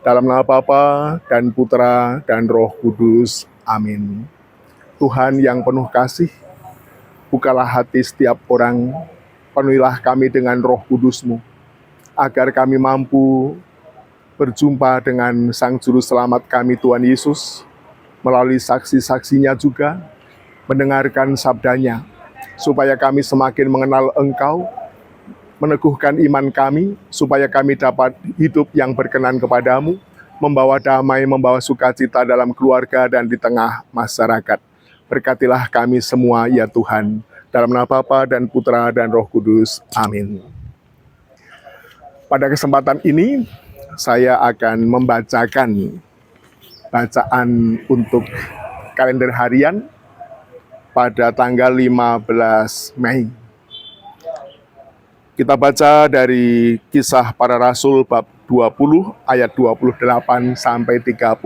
Dalam nama Bapa dan Putra dan Roh Kudus. Amin. Tuhan yang penuh kasih, bukalah hati setiap orang, penuhilah kami dengan Roh Kudus-Mu, agar kami mampu berjumpa dengan Sang Juru Selamat kami Tuhan Yesus, melalui saksi-saksinya juga, mendengarkan sabdanya, supaya kami semakin mengenal Engkau, meneguhkan iman kami, supaya kami dapat hidup yang berkenan kepadamu, membawa damai, membawa sukacita dalam keluarga dan di tengah masyarakat. Berkatilah kami semua ya Tuhan, dalam nama Bapa dan Putra dan Roh Kudus. Amin. Pada kesempatan ini, saya akan membacakan bacaan untuk kalender harian pada tanggal 15 Mei. Kita baca dari Kisah Para Rasul bab 20 ayat 28 sampai 38.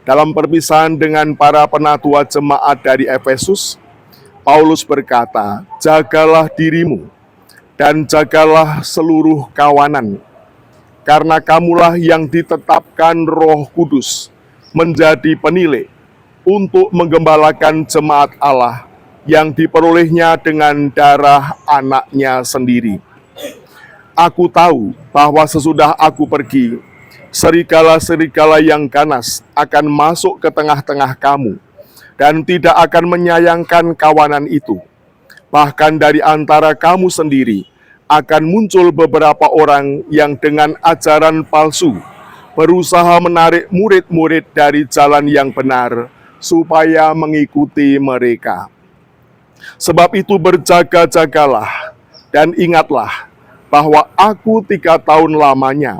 Dalam perpisahan dengan para penatua jemaat dari Efesus, Paulus berkata, "Jagalah dirimu dan jagalah seluruh kawanan, karena kamulah yang ditetapkan Roh Kudus menjadi penilai untuk menggembalakan jemaat Allah yang diperolehnya dengan darah anaknya sendiri. Aku tahu bahwa sesudah aku pergi, serigala-serigala yang ganas akan masuk ke tengah-tengah kamu, dan tidak akan menyayangkan kawanan itu. Bahkan dari antara kamu sendiri akan muncul beberapa orang yang dengan ajaran palsu berusaha menarik murid-murid dari jalan yang benar, supaya mengikuti mereka. Sebab itu berjaga-jagalah dan ingatlah bahwa aku 3 tahun lamanya,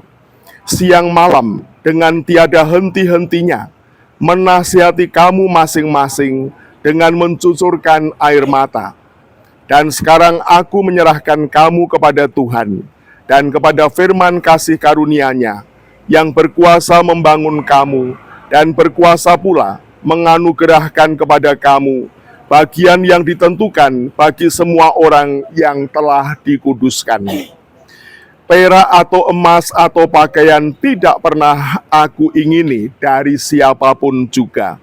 siang malam dengan tiada henti-hentinya, menasihati kamu masing-masing dengan mencucurkan air mata. Dan sekarang aku menyerahkan kamu kepada Tuhan dan kepada firman kasih karunia-Nya yang berkuasa membangun kamu dan berkuasa pula menganugerahkan kepada kamu bagian yang ditentukan bagi semua orang yang telah dikuduskan. Perak atau emas atau pakaian tidak pernah aku ingini dari siapapun juga.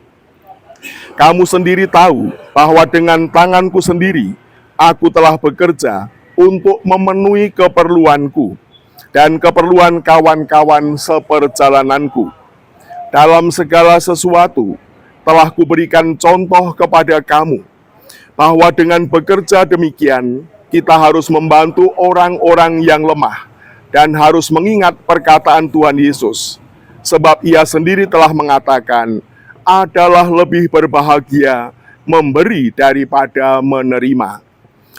Kamu sendiri tahu bahwa dengan tanganku sendiri aku telah bekerja untuk memenuhi keperluanku dan keperluan kawan-kawan seperjalananku. Dalam segala sesuatu telah kuberikan contoh kepada kamu, bahwa dengan bekerja demikian, kita harus membantu orang-orang yang lemah, dan harus mengingat perkataan Tuhan Yesus, sebab Ia sendiri telah mengatakan, adalah lebih berbahagia memberi daripada menerima.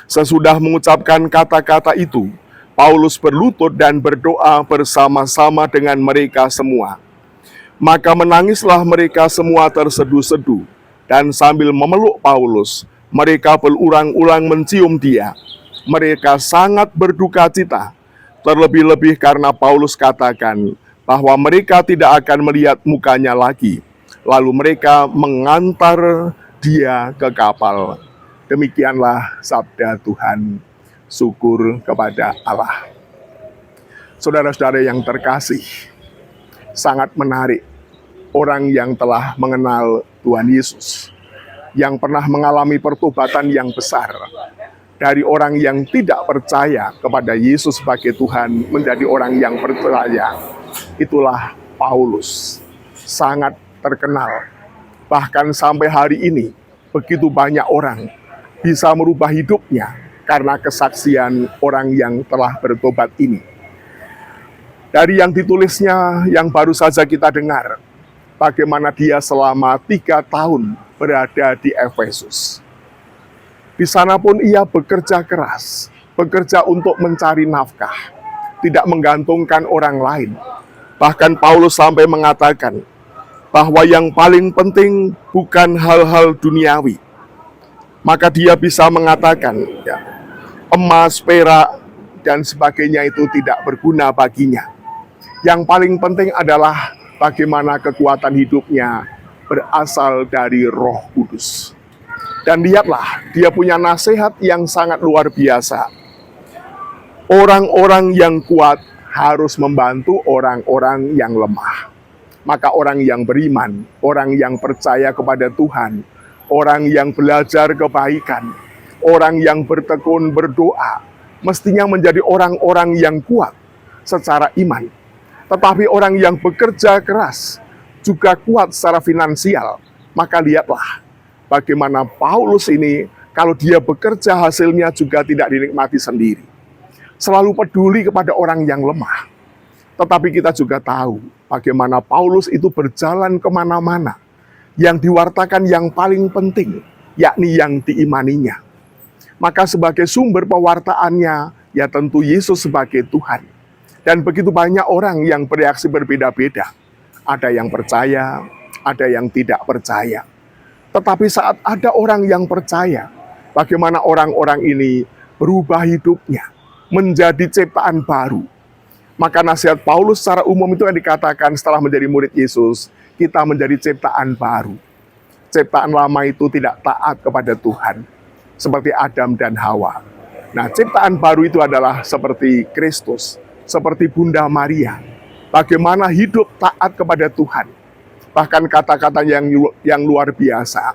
Sesudah mengucapkan kata-kata itu, Paulus berlutut dan berdoa bersama-sama dengan mereka semua. Maka menangislah mereka semua terseduh-seduh, dan sambil memeluk Paulus, mereka berulang-ulang mencium dia. Mereka sangat berduka cita, terlebih-lebih karena Paulus katakan bahwa mereka tidak akan melihat mukanya lagi. Lalu mereka mengantar dia ke kapal. Demikianlah sabda Tuhan. Syukur kepada Allah. Saudara-saudara yang terkasih, sangat menarik orang yang telah mengenal Tuhan Yesus, yang pernah mengalami pertobatan yang besar, dari orang yang tidak percaya kepada Yesus sebagai Tuhan menjadi orang yang percaya. Itulah Paulus, sangat terkenal. Bahkan sampai hari ini, begitu banyak orang bisa merubah hidupnya karena kesaksian orang yang telah bertobat ini. Dari yang ditulisnya yang baru saja kita dengar, bagaimana dia selama 3 tahun berada di Efesus. Di sana pun ia bekerja keras, bekerja untuk mencari nafkah, tidak menggantungkan orang lain. Bahkan Paulus sampai mengatakan bahwa yang paling penting bukan hal-hal duniawi. Maka dia bisa mengatakan, ya, emas, perak, dan sebagainya itu tidak berguna baginya. Yang paling penting adalah bagaimana kekuatan hidupnya berasal dari Roh Kudus. Dan lihatlah, dia punya nasihat yang sangat luar biasa. Orang-orang yang kuat harus membantu orang-orang yang lemah. Maka orang yang beriman, orang yang percaya kepada Tuhan, orang yang belajar kebaikan, orang yang bertekun berdoa, mestinya menjadi orang-orang yang kuat secara iman. Tetapi orang yang bekerja keras, juga kuat secara finansial, maka lihatlah bagaimana Paulus ini, kalau dia bekerja hasilnya juga tidak dinikmati sendiri. Selalu peduli kepada orang yang lemah. Tetapi kita juga tahu bagaimana Paulus itu berjalan kemana-mana. Yang diwartakan yang paling penting, yakni yang diimaninya. Maka sebagai sumber pewartaannya, ya tentu Yesus sebagai Tuhan. Dan begitu banyak orang yang bereaksi berbeda-beda. Ada yang percaya, ada yang tidak percaya. Tetapi saat ada orang yang percaya, bagaimana orang-orang ini berubah hidupnya, menjadi ciptaan baru. Maka nasihat Paulus secara umum itu yang dikatakan setelah menjadi murid Yesus, kita menjadi ciptaan baru. Ciptaan lama itu tidak taat kepada Tuhan, seperti Adam dan Hawa. Nah, ciptaan baru itu adalah seperti Kristus, seperti Bunda Maria. Bagaimana hidup taat kepada Tuhan. Bahkan kata-kata yang luar biasa.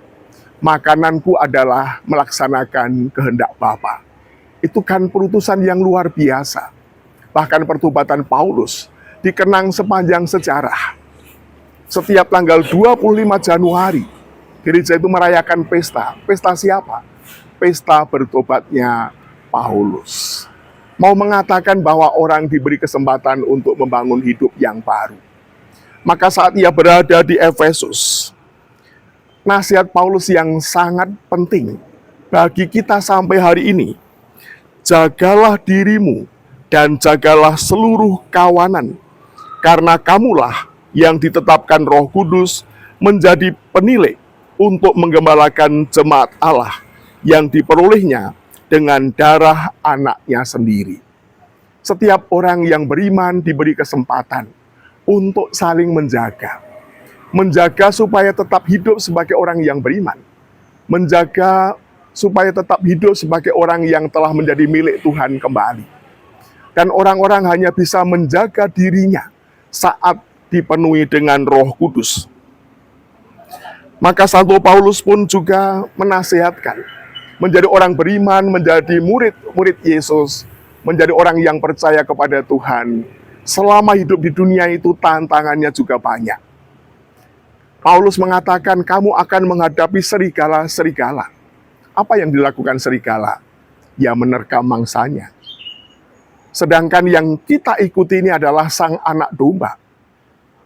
Makananku adalah melaksanakan kehendak Bapa. Itu kan perutusan yang luar biasa. Bahkan pertobatan Paulus dikenang sepanjang sejarah. Setiap tanggal 25 Januari, gereja itu merayakan pesta. Pesta siapa? Pesta bertobatnya Paulus. Mau mengatakan bahwa orang diberi kesempatan untuk membangun hidup yang baru. Maka saat ia berada di Efesus, nasihat Paulus yang sangat penting bagi kita sampai hari ini, jagalah dirimu dan jagalah seluruh kawanan, karena kamulah yang ditetapkan Roh Kudus menjadi penilai untuk menggembalakan jemaat Allah yang diperolehnya dengan darah anaknya sendiri. Setiap orang yang beriman diberi kesempatan untuk saling menjaga. Menjaga supaya tetap hidup sebagai orang yang beriman. Menjaga supaya tetap hidup sebagai orang yang telah menjadi milik Tuhan kembali. Dan orang-orang hanya bisa menjaga dirinya saat dipenuhi dengan Roh Kudus. Maka Santo Paulus pun juga menasihatkan, menjadi orang beriman, menjadi murid Yesus, menjadi orang yang percaya kepada Tuhan. Selama hidup di dunia itu tantangannya juga banyak. Paulus mengatakan, kamu akan menghadapi serigala-serigala. Apa yang dilakukan serigala? Ya menerkam mangsanya. Sedangkan yang kita ikuti ini adalah sang anak domba,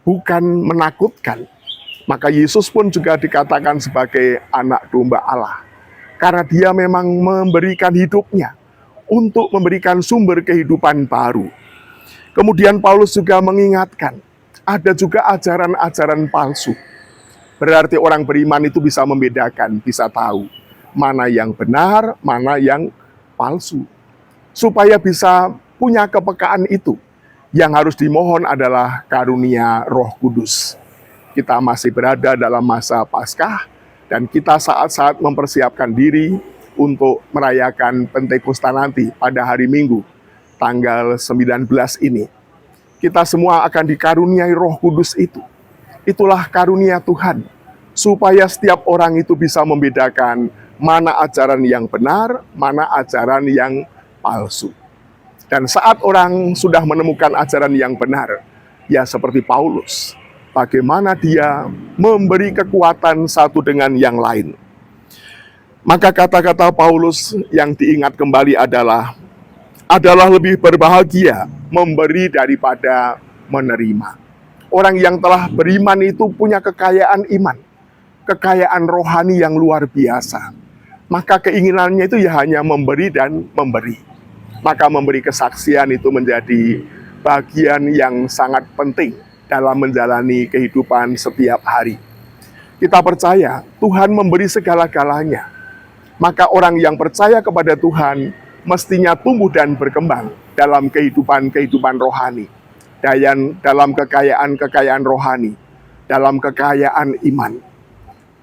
bukan menakutkan. Maka Yesus pun juga dikatakan sebagai anak domba Allah, karena dia memang memberikan hidupnya untuk memberikan sumber kehidupan baru. Kemudian Paulus juga mengingatkan, ada juga ajaran-ajaran palsu. Berarti orang beriman itu bisa membedakan, bisa tahu mana yang benar, mana yang palsu. Supaya bisa punya kepekaan itu, yang harus dimohon adalah karunia Roh Kudus. Kita masih berada dalam masa Paskah, dan kita saat-saat mempersiapkan diri untuk merayakan Pentakosta nanti pada hari Minggu, tanggal 19 ini. Kita semua akan dikaruniai Roh Kudus itu. Itulah karunia Tuhan, supaya setiap orang itu bisa membedakan mana ajaran yang benar, mana ajaran yang palsu. Dan saat orang sudah menemukan ajaran yang benar, ya seperti Paulus, bagaimana dia memberi kekuatan satu dengan yang lain. Maka kata-kata Paulus yang diingat kembali adalah lebih berbahagia memberi daripada menerima. Orang yang telah beriman itu punya kekayaan iman, kekayaan rohani yang luar biasa. Maka keinginannya itu ya hanya memberi dan memberi. Maka memberi kesaksian itu menjadi bagian yang sangat penting dalam menjalani kehidupan setiap hari. Kita percaya Tuhan memberi segala-galanya. Maka orang yang percaya kepada Tuhan mestinya tumbuh dan berkembang dalam kehidupan rohani, dalam kekayaan rohani, dalam kekayaan iman.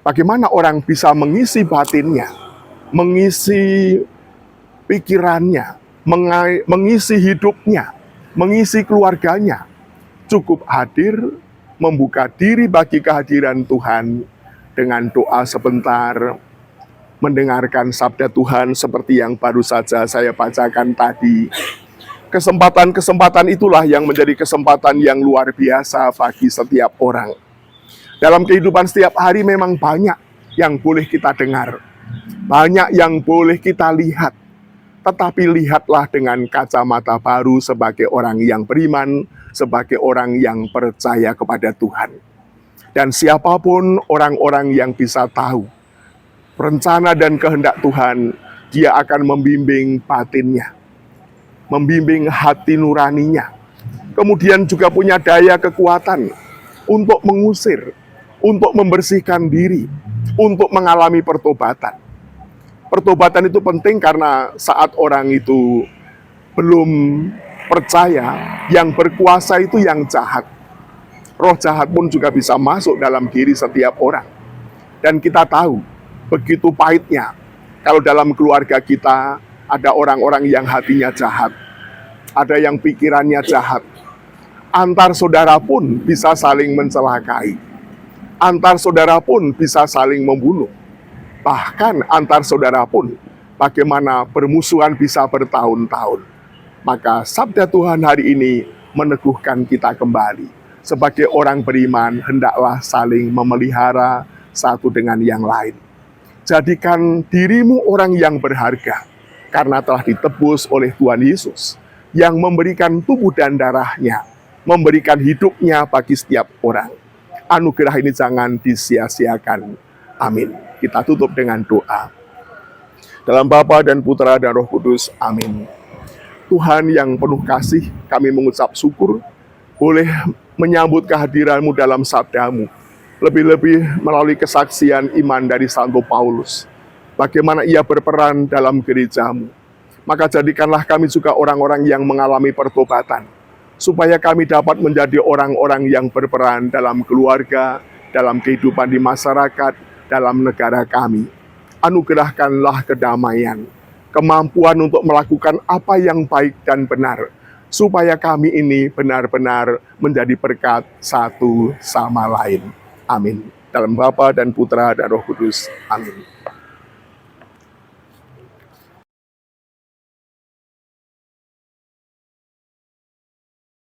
Bagaimana orang bisa mengisi batinnya, mengisi pikirannya, mengisi hidupnya mengisi keluarganya, cukup hadir, membuka diri bagi kehadiran Tuhan dengan doa sebentar, mendengarkan sabda Tuhan seperti yang baru saja saya bacakan tadi. Kesempatan-kesempatan itulah yang menjadi kesempatan yang luar biasa bagi setiap orang. Dalam kehidupan setiap hari memang banyak yang boleh kita dengar, banyak yang boleh kita lihat, tetapi lihatlah dengan kacamata baru sebagai orang yang beriman, sebagai orang yang percaya kepada Tuhan. Dan siapapun orang-orang yang bisa tahu rencana dan kehendak Tuhan, dia akan membimbing batinnya, membimbing hati nuraninya. Kemudian juga punya daya kekuatan untuk mengusir, untuk membersihkan diri, untuk mengalami pertobatan. Pertobatan itu penting karena saat orang itu belum percaya, yang berkuasa itu yang jahat. Roh jahat pun juga bisa masuk dalam diri setiap orang. Dan kita tahu, begitu pahitnya kalau dalam keluarga kita ada orang-orang yang hatinya jahat, ada yang pikirannya jahat. Antar saudara pun bisa saling mencelakai. Antar saudara pun bisa saling membunuh. Bahkan antar saudara pun bagaimana permusuhan bisa bertahun-tahun. Maka sabda Tuhan hari ini meneguhkan kita kembali. Sebagai orang beriman, hendaklah saling memelihara satu dengan yang lain. Jadikan dirimu orang yang berharga, karena telah ditebus oleh Tuhan Yesus, yang memberikan tubuh dan darahnya, memberikan hidupnya bagi setiap orang. Anugerah ini jangan disia-siakan. Amin. Kita tutup dengan doa. Dalam Bapa dan Putra dan Roh Kudus. Amin. Tuhan yang penuh kasih, kami mengucap syukur boleh menyambut kehadiran-Mu dalam sabda-Mu. Lebih-lebih melalui kesaksian iman dari Santo Paulus. Bagaimana ia berperan dalam gereja-Mu. Maka jadikanlah kami juga orang-orang yang mengalami pertobatan. Supaya kami dapat menjadi orang-orang yang berperan dalam keluarga, dalam kehidupan di masyarakat, dalam negara kami. Anugerahkanlah kedamaian, kemampuan untuk melakukan apa yang baik dan benar, supaya kami ini benar-benar menjadi berkat satu sama lain. Amin. Dalam Bapa dan Putra dan Roh Kudus. Amin.